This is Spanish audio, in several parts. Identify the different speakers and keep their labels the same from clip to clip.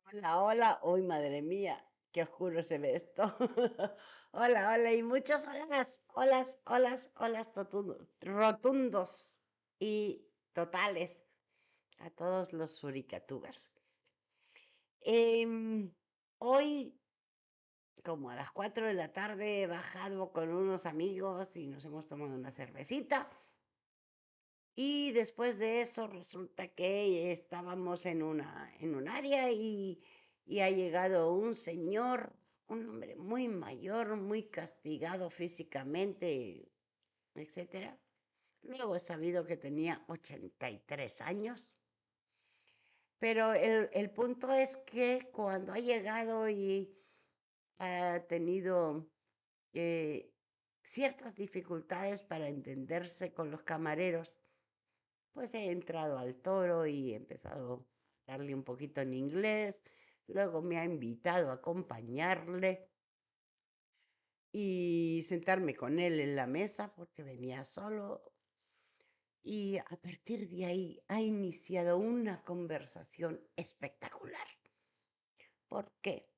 Speaker 1: Hola, hola. Uy, madre mía, qué oscuro se ve esto. Hola, hola, y muchos holas, holas, holas, holas rotundos y totales a todos los suricatubers. Hoy, como a las 4 de la tarde, he bajado con unos amigos y nos hemos tomado una cervecita. Y después de eso resulta que estábamos en un área y ha llegado un señor, un hombre muy mayor, muy castigado físicamente, etcétera. Luego he sabido que tenía 83 años, pero el punto es que cuando ha llegado y ha tenido eh, ciertas dificultades para entenderse con los camareros, pues he entrado al toro y he empezado a darle un poquito en inglés. Luego me ha invitado a acompañarle y sentarme con él en la mesa porque venía solo. Y a partir de ahí ha iniciado una conversación espectacular. ¿Por qué?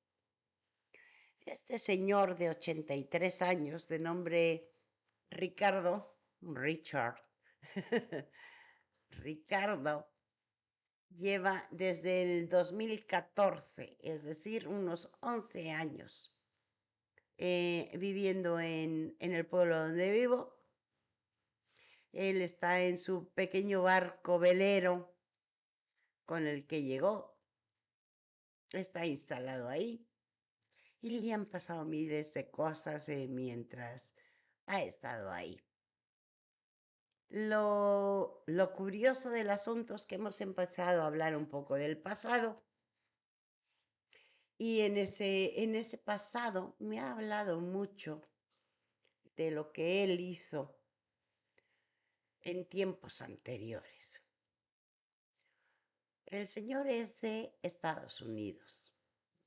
Speaker 1: Este señor de 83 años, de nombre Richard, Ricardo, lleva desde el 2014, es decir, unos 11 años, viviendo en el pueblo donde vivo. Él está en su pequeño barco velero con el que llegó, está instalado ahí y le han pasado miles de cosas mientras ha estado ahí. Lo curioso del asunto es que hemos empezado a hablar un poco del pasado. Y en ese pasado me ha hablado mucho de lo que él hizo en tiempos anteriores. El señor es de Estados Unidos.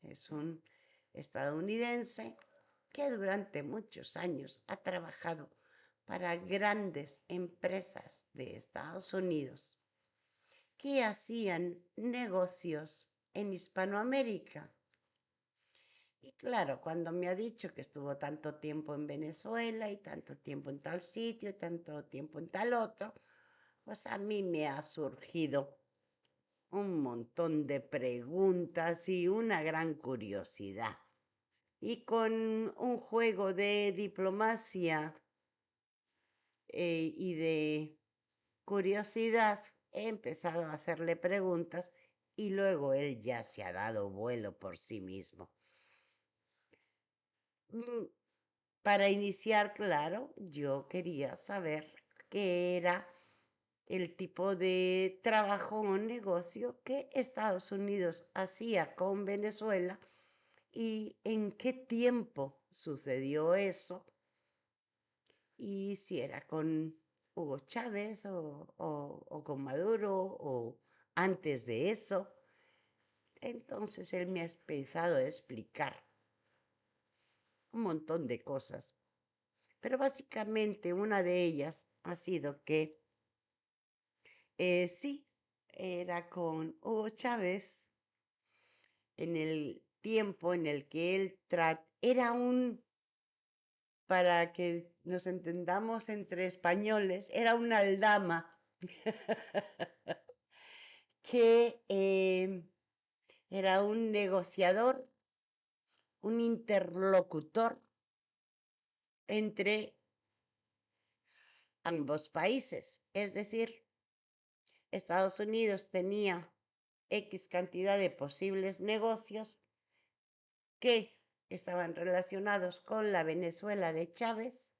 Speaker 1: Es un estadounidense que durante muchos años ha trabajado para grandes empresas de Estados Unidos que hacían negocios en Hispanoamérica. Y claro, cuando me ha dicho que estuvo tanto tiempo en Venezuela y tanto tiempo en tal sitio y tanto tiempo en tal otro, pues a mí me ha surgido un montón de preguntas y una gran curiosidad. Y con un juego de diplomacia y de curiosidad, he empezado a hacerle preguntas y luego él ya se ha dado vuelo por sí mismo. Mm, Para iniciar, claro, yo quería saber qué era el tipo de trabajo o negocio que Estados Unidos hacía con Venezuela y en qué tiempo sucedió eso y si era con Hugo Chávez o con Maduro o antes de eso. Entonces él me ha empezado a explicar un montón de cosas. Pero básicamente una de ellas ha sido que sí, era con Hugo Chávez en el tiempo en el que él era para que nos entendamos entre españoles, era una aldama que era un negociador, un interlocutor entre ambos países. Es decir, Estados Unidos tenía X cantidad de posibles negocios que estaban relacionados con la Venezuela de Chávez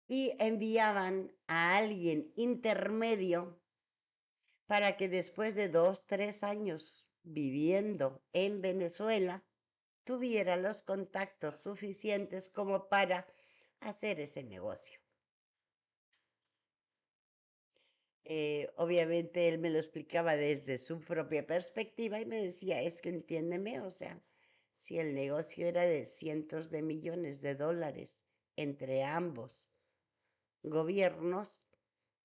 Speaker 1: y enviaban a alguien intermedio para que después de 2, 3 años viviendo en Venezuela tuviera los contactos suficientes como para hacer ese negocio. Obviamente él me lo explicaba desde su propia perspectiva y me decía, es que entiéndeme, o sea, si el negocio era de cientos de millones de dólares entre ambos gobiernos,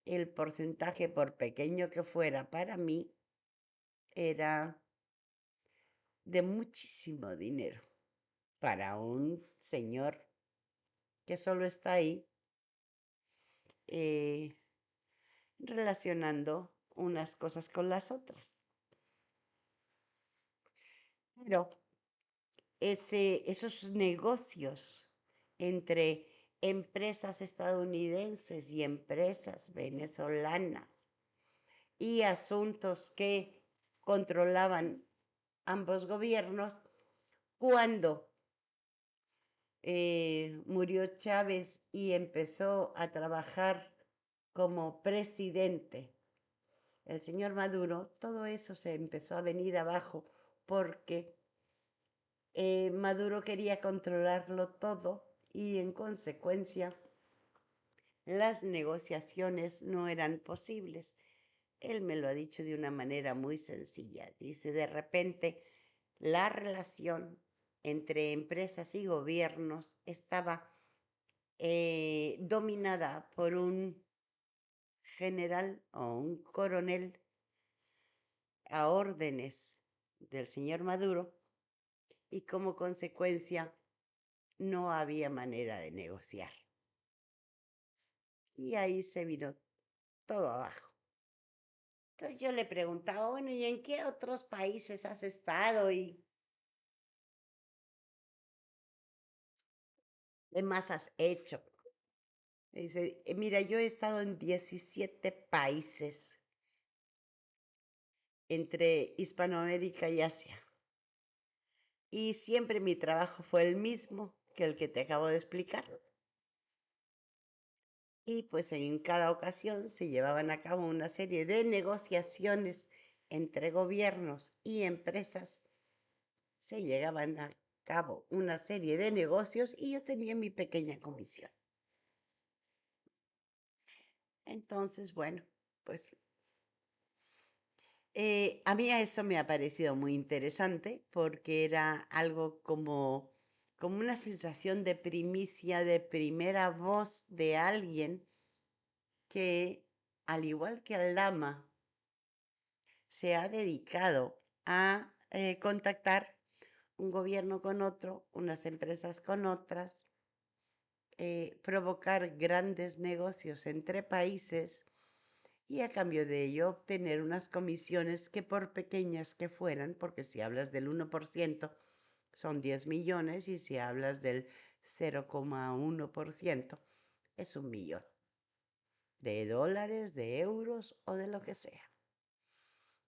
Speaker 1: el porcentaje, por pequeño que fuera para mí, era de muchísimo dinero para un señor que solo está ahí eh, relacionando unas cosas con las otras. Pero esos negocios entre empresas estadounidenses y empresas venezolanas y asuntos que controlaban ambos gobiernos, cuando murió Chávez y empezó a trabajar como presidente el señor Maduro, todo eso se empezó a venir abajo porque Maduro quería controlarlo todo y en consecuencia las negociaciones no eran posibles. Él me lo ha dicho de una manera muy sencilla. Dice, de repente la relación entre empresas y gobiernos estaba dominada por un general o un coronel a órdenes del señor Maduro y como consecuencia no había manera de negociar. Y ahí se vino todo abajo. Entonces yo le preguntaba, bueno, ¿y en qué otros países has estado y qué más has hecho? Me dice, mira, yo he estado en 17 países entre Hispanoamérica y Asia. Y siempre mi trabajo fue el mismo que el que te acabo de explicar. Y pues en cada ocasión se llevaban a cabo una serie de negociaciones entre gobiernos y empresas. Se llegaban a cabo una serie de negocios y yo tenía mi pequeña comisión. Entonces, bueno, pues a mí eso me ha parecido muy interesante porque era algo como una sensación de primicia, de primera voz de alguien que, al igual que Aldama, se ha dedicado a contactar un gobierno con otro, unas empresas con otras, provocar grandes negocios entre países y a cambio de ello obtener unas comisiones que por pequeñas que fueran, porque si hablas del 1% son 10 millones y si hablas del 0,1% es 1 millón de dólares, de euros o de lo que sea.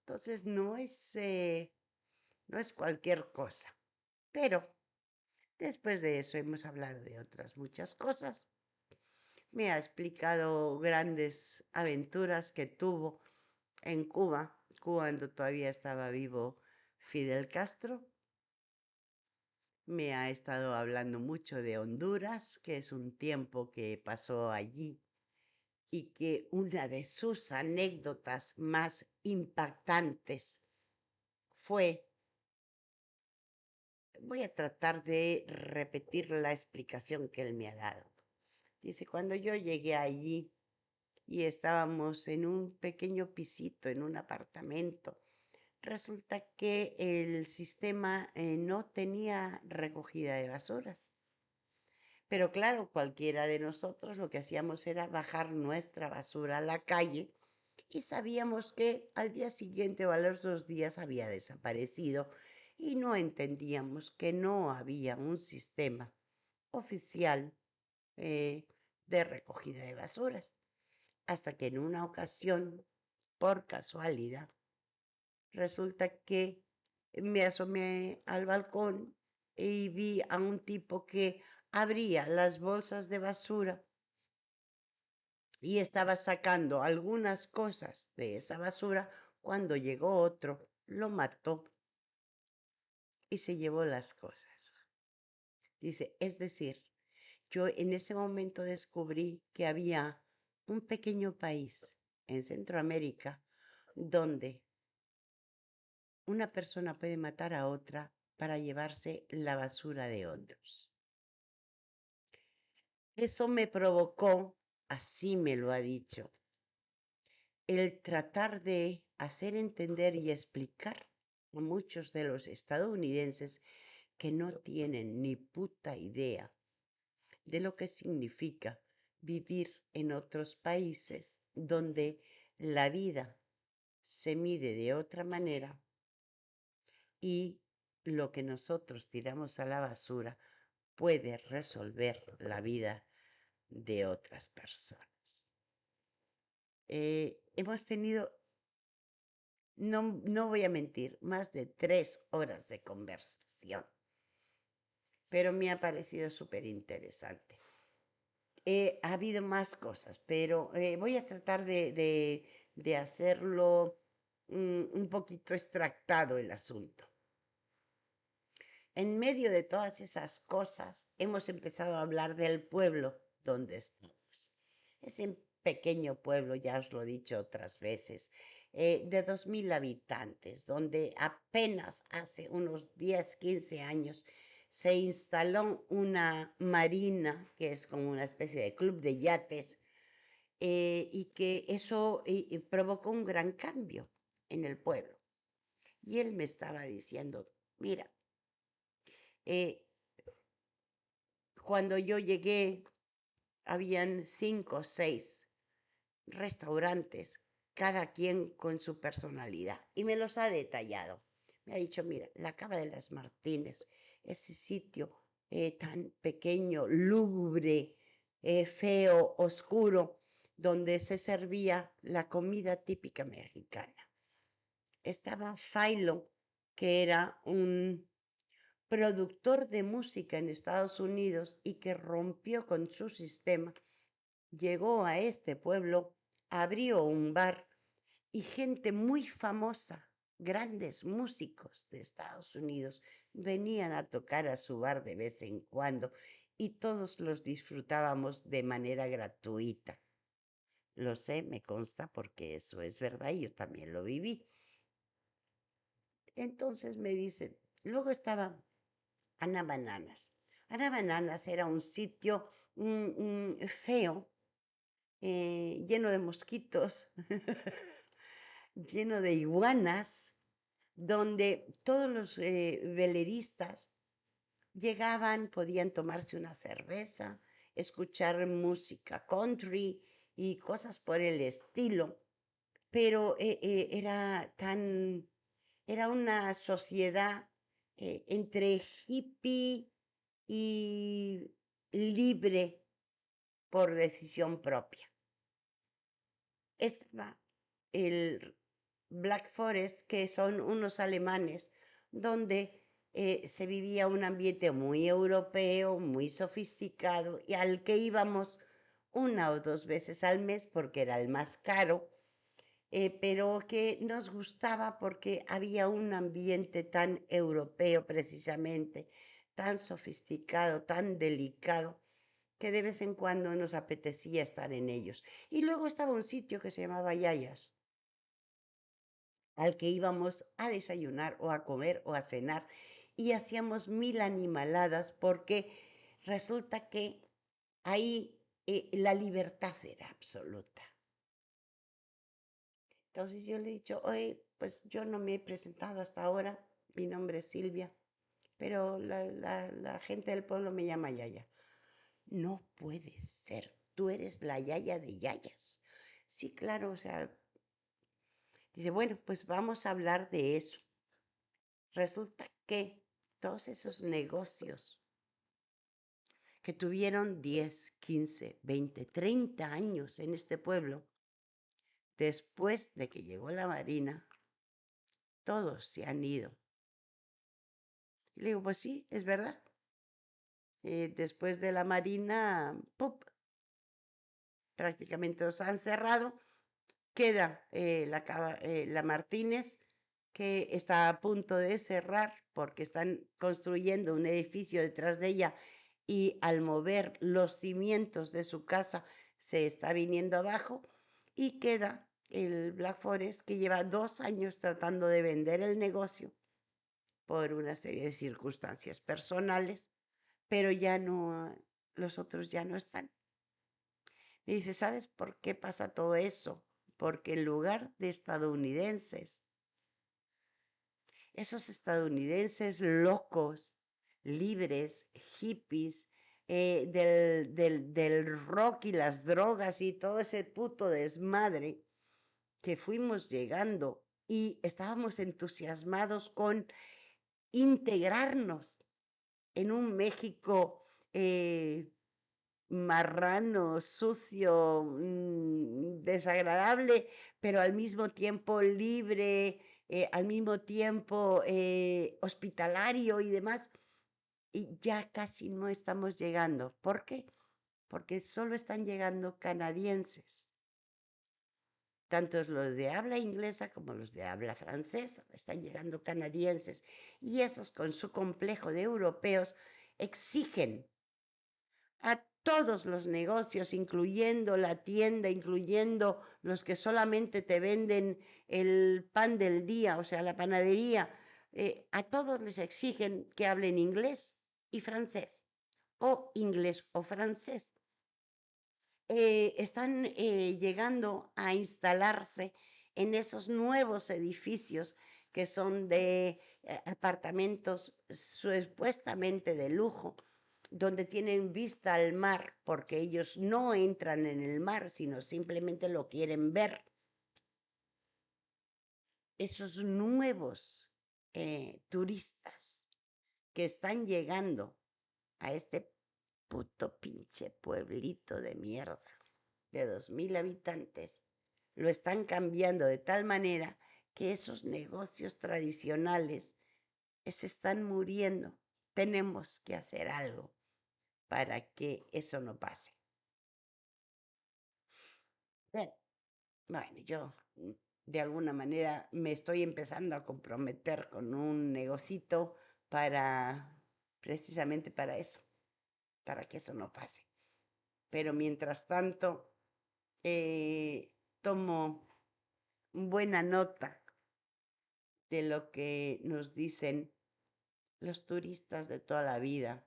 Speaker 1: Entonces no es cualquier cosa. Pero después de eso hemos hablado de otras muchas cosas. Me ha explicado grandes aventuras que tuvo en Cuba, cuando todavía estaba vivo Fidel Castro. Me ha estado hablando mucho de Honduras, que es un tiempo que pasó allí y que una de sus anécdotas más impactantes fue, voy a tratar de repetir la explicación que él me ha dado. Dice, cuando yo llegué allí y estábamos en un pequeño pisito, en un apartamento, resulta que el sistema no tenía recogida de basuras. Pero claro, cualquiera de nosotros lo que hacíamos era bajar nuestra basura a la calle y sabíamos que al día siguiente o a los 2 días había desaparecido y no entendíamos que no había un sistema oficial eh, de recogida de basuras. Hasta que en una ocasión, por casualidad, resulta que me asomé al balcón y vi a un tipo que abría las bolsas de basura y estaba sacando algunas cosas de esa basura cuando llegó otro, lo mató y se llevó las cosas. Dice, es decir, yo en ese momento descubrí que había un pequeño país en Centroamérica donde una persona puede matar a otra para llevarse la basura de otros. Eso me provocó, así me lo ha dicho, el tratar de hacer entender y explicar a muchos de los estadounidenses que no tienen ni puta idea de lo que significa vivir en otros países donde la vida se mide de otra manera y lo que nosotros tiramos a la basura puede resolver la vida de otras personas. Hemos tenido, no voy a mentir, más de 3 horas de conversación, pero me ha parecido súper interesante. Ha habido más cosas, pero voy a tratar de hacerlo un poquito extractado el asunto. En medio de todas esas cosas, hemos empezado a hablar del pueblo donde estamos. Ese pequeño pueblo, ya os lo he dicho otras veces, de 2000 habitantes, donde apenas hace unos 10, 15 años se instaló una marina, que es como una especie de club de yates, y que eso provocó un gran cambio en el pueblo. Y él me estaba diciendo, mira, eh, cuando yo llegué, habían 5 o 6 restaurantes, cada quien con su personalidad, y me los ha detallado. Me ha dicho, mira, la Cava de las Martínez, ese sitio tan pequeño, lúgubre, feo, oscuro, donde se servía la comida típica mexicana. Estaba Philo, que era un productor de música en Estados Unidos y que rompió con su sistema, llegó a este pueblo, abrió un bar y gente muy famosa, grandes músicos de Estados Unidos, venían a tocar a su bar de vez en cuando y todos los disfrutábamos de manera gratuita. Lo sé, me consta porque eso es verdad y yo también lo viví. Entonces me dice, luego estaba Ana Bananas. Ana Bananas era un sitio feo, lleno de mosquitos, lleno de iguanas, donde todos los veleristas llegaban, podían tomarse una cerveza, escuchar música country y cosas por el estilo, pero era una sociedad entre hippie y libre por decisión propia. Estaba el Black Forest, que son unos alemanes, donde se vivía un ambiente muy europeo, muy sofisticado, y al que íbamos 1 o 2 veces al mes porque era el más caro, pero que nos gustaba porque había un ambiente tan europeo precisamente, tan sofisticado, tan delicado, que de vez en cuando nos apetecía estar en ellos. Y luego estaba un sitio que se llamaba Yayas, al que íbamos a desayunar o a comer o a cenar y hacíamos 1000 animaladas porque resulta que ahí la libertad era absoluta. Entonces yo le he dicho, oye, pues yo no me he presentado hasta ahora, mi nombre es Silvia, pero la gente del pueblo me llama Yaya. No puede ser, tú eres la Yaya de Yayas. Sí, claro, o sea, dice, bueno, pues vamos a hablar de eso. Resulta que todos esos negocios que tuvieron 10, 15, 20, 30 años en este pueblo, después de que llegó la Marina, todos se han ido. Y le digo, pues sí, es verdad. Después de la Marina, ¡pup! Prácticamente los han cerrado. Queda la Martínez, que está a punto de cerrar porque están construyendo un edificio detrás de ella y al mover los cimientos de su casa se está viniendo abajo. Y queda el Black Forest, que lleva 2 años tratando de vender el negocio por una serie de circunstancias personales, pero ya no, los otros ya no están. Me dice, ¿sabes por qué pasa todo eso? Porque en lugar de estadounidenses, esos estadounidenses locos, libres, hippies, del rock y las drogas y todo ese puto desmadre que fuimos llegando y estábamos entusiasmados con integrarnos en un México marrano, sucio, desagradable, pero al mismo tiempo libre, al mismo tiempo hospitalario y demás. Y ya casi no estamos llegando. ¿Por qué? Porque solo están llegando canadienses, tanto los de habla inglesa como los de habla francesa, están llegando canadienses. Y esos con su complejo de europeos exigen a todos los negocios, incluyendo la tienda, incluyendo los que solamente te venden el pan del día, o sea, la panadería, a todos les exigen que hablen inglés y francés, o inglés o francés. Están llegando a instalarse en esos nuevos edificios que son de apartamentos supuestamente de lujo, donde tienen vista al mar, porque ellos no entran en el mar, sino simplemente lo quieren ver. Esos nuevos turistas que están llegando a este puto pinche pueblito de mierda de 2000 habitantes, lo están cambiando de tal manera que esos negocios tradicionales se están muriendo. Tenemos que hacer algo para que eso no pase. Bueno, yo de alguna manera me estoy empezando a comprometer con un negocito para, precisamente para eso, para que eso no pase. Pero mientras tanto, tomo buena nota de lo que nos dicen los turistas de toda la vida,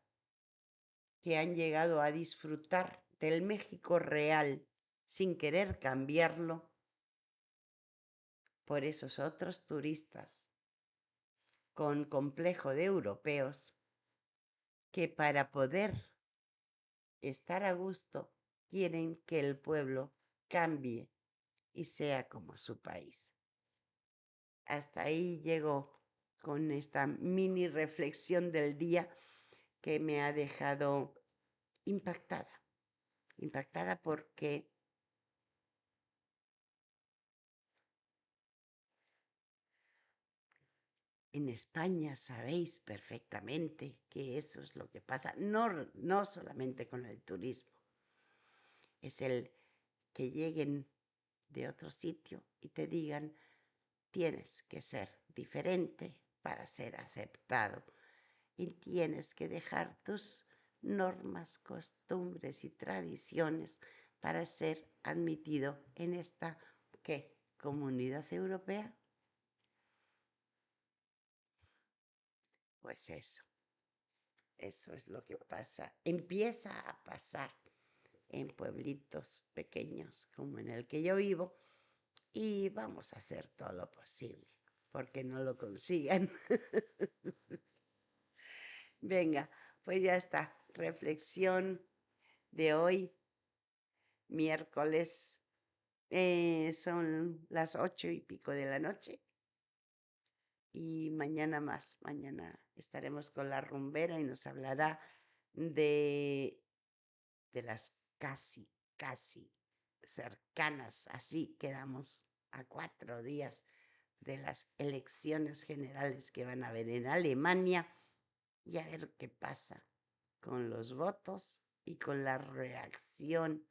Speaker 1: que han llegado a disfrutar del México real sin querer cambiarlo por esos otros turistas con complejo de europeos que para poder estar a gusto quieren que el pueblo cambie y sea como su país. Hasta ahí llego con esta mini reflexión del día que me ha dejado impactada porque en España sabéis perfectamente que eso es lo que pasa, no solamente con el turismo, es el que lleguen de otro sitio y te digan, tienes que ser diferente para ser aceptado y tienes que dejar tus normas, costumbres y tradiciones para ser admitido en esta, ¿qué? ¿Comunidad europea? Pues eso es lo que pasa, empieza a pasar en pueblitos pequeños como en el que yo vivo y vamos a hacer todo lo posible porque no lo consigan. Venga, pues ya está, reflexión de hoy, miércoles, son las 8:00 de la noche y mañana más, mañana estaremos con la rumbera y nos hablará de las casi cercanas, así quedamos a 4 días de las elecciones generales que van a haber en Alemania y a ver qué pasa con los votos y con la reacción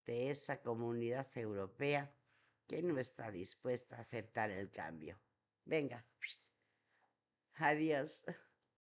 Speaker 1: de esa comunidad europea que no está dispuesta a aceptar el cambio. Venga, adiós.